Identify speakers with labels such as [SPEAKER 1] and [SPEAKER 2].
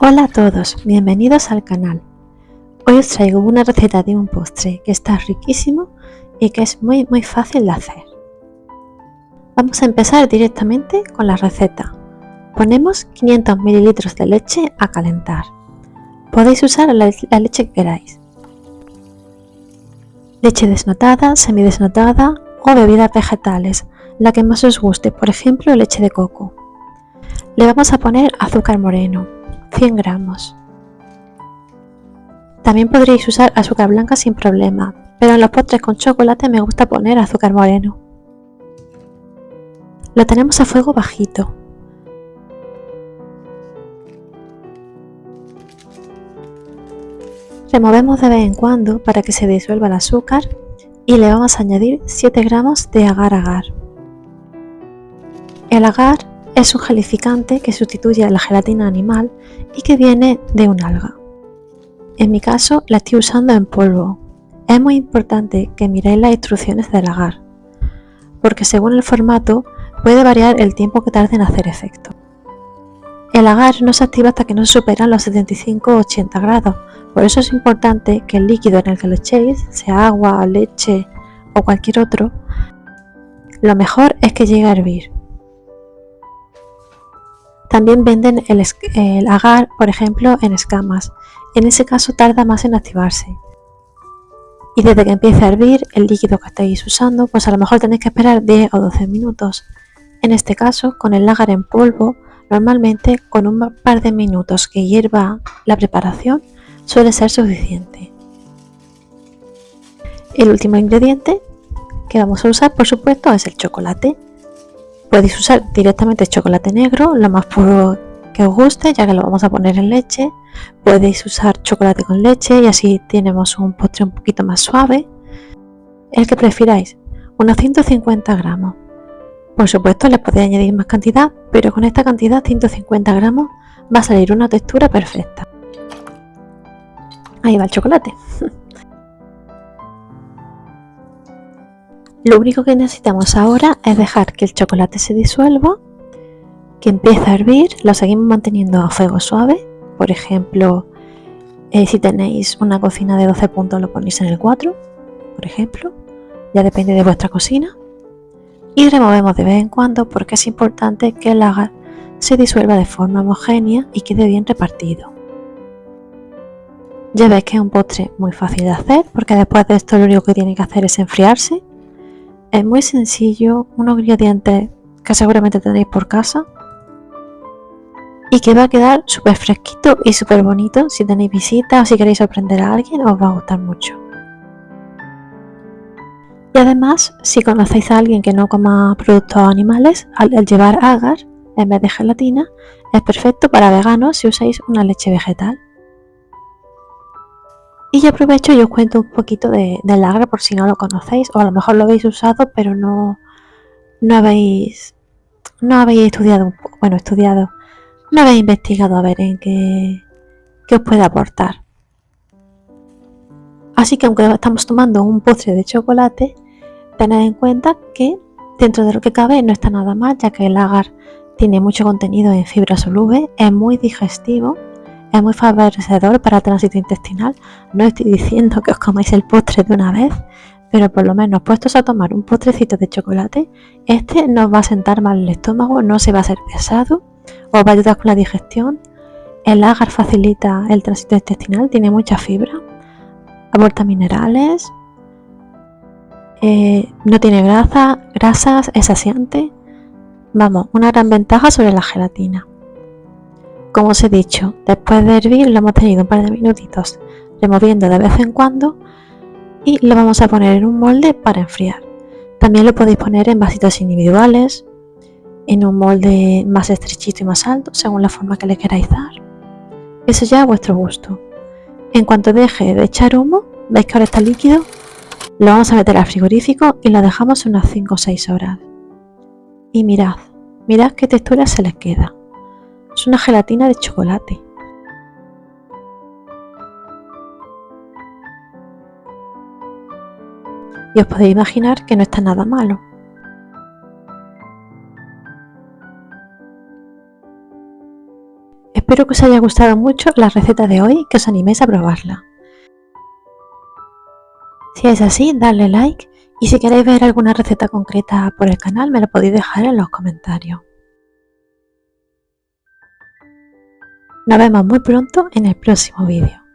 [SPEAKER 1] Hola a todos, bienvenidos al canal. Hoy os traigo una receta de un postre que está riquísimo y que es muy fácil de hacer. Vamos a empezar directamente con la receta. Ponemos 500 ml de leche a calentar. Podéis usar la leche que queráis. Leche desnatada, semidesnatada o bebidas vegetales, la que más os guste, por ejemplo leche de coco. Le vamos a poner azúcar moreno, 100 gramos. También podréis usar azúcar blanca sin problema, pero en los postres con chocolate me gusta poner azúcar moreno. Lo tenemos a fuego bajito. Removemos de vez en cuando para que se disuelva el azúcar y le vamos a añadir 7 gramos de agar-agar. El agar es un gelificante que sustituye a la gelatina animal y que viene de un alga. En mi caso la estoy usando en polvo. Es muy importante que miréis las instrucciones del agar, porque según el formato puede variar el tiempo que tarde en hacer efecto. El agar no se activa hasta que no se superan los 75 o 80 grados, por eso es importante que el líquido en el que lo echéis, sea agua, leche o cualquier otro, lo mejor es que llegue a hervir. También venden el agar, por ejemplo, en escamas. En ese caso tarda más en activarse. Y desde que empiece a hervir el líquido que estáis usando, pues a lo mejor tenéis que esperar 10 o 12 minutos. En este caso, con el agar en polvo, normalmente con un par de minutos que hierva la preparación suele ser suficiente. El último ingrediente que vamos a usar, por supuesto, es el chocolate. Podéis usar directamente chocolate negro, lo más puro que os guste, ya que lo vamos a poner en leche. Podéis usar chocolate con leche y así tenemos un postre un poquito más suave. El que prefiráis, unos 150 gramos. Por supuesto le podéis añadir más cantidad, pero con esta cantidad, 150 gramos, va a salir una textura perfecta. Ahí va el chocolate. Lo único que necesitamos ahora es dejar que el chocolate se disuelva, que empiece a hervir, lo seguimos manteniendo a fuego suave. Por ejemplo, si tenéis una cocina de 12 puntos lo ponéis en el 4, por ejemplo, ya depende de vuestra cocina. Y removemos de vez en cuando porque es importante que el agar se disuelva de forma homogénea y quede bien repartido. Ya veis que es un postre muy fácil de hacer porque después de esto lo único que tiene que hacer es enfriarse. Es muy sencillo, unos ingredientes que seguramente tendréis por casa y que va a quedar súper fresquito y súper bonito. Si tenéis visitas o si queréis sorprender a alguien, os va a gustar mucho. Y además, si conocéis a alguien que no coma productos animales, al llevar agar en vez de gelatina, es perfecto para veganos si usáis una leche vegetal. Y yo aprovecho y os cuento un poquito del agar por si no lo conocéis, o a lo mejor lo habéis usado pero no habéis estudiado, no habéis investigado a ver en qué os puede aportar. Así que aunque estamos tomando un postre de chocolate, tened en cuenta que dentro de lo que cabe no está nada mal, ya que el agar tiene mucho contenido en fibra soluble, es muy digestivo, es muy favorecedor para el tránsito intestinal. No estoy diciendo que os comáis el postre de una vez, pero por lo menos puestos a tomar un postrecito de chocolate, este no os va a sentar mal el estómago, no se va a hacer pesado, os va a ayudar con la digestión. El agar facilita el tránsito intestinal, tiene mucha fibra, aporta minerales, no tiene grasas, es saciante. Vamos, una gran ventaja sobre la gelatina. Como os he dicho, después de hervir lo hemos tenido un par de minutitos removiendo de vez en cuando y lo vamos a poner en un molde para enfriar. También lo podéis poner en vasitos individuales, en un molde más estrechito y más alto, según la forma que le queráis dar. Eso ya a vuestro gusto. En cuanto deje de echar humo, veis que ahora está líquido, lo vamos a meter al frigorífico y lo dejamos unas 5 o 6 horas. Y mirad qué textura se les queda. Es una gelatina de chocolate. Y os podéis imaginar que no está nada malo. Espero que os haya gustado mucho la receta de hoy y que os animéis a probarla. Si es así, dadle like y si queréis ver alguna receta concreta por el canal me lo podéis dejar en los comentarios. Nos vemos muy pronto en el próximo vídeo.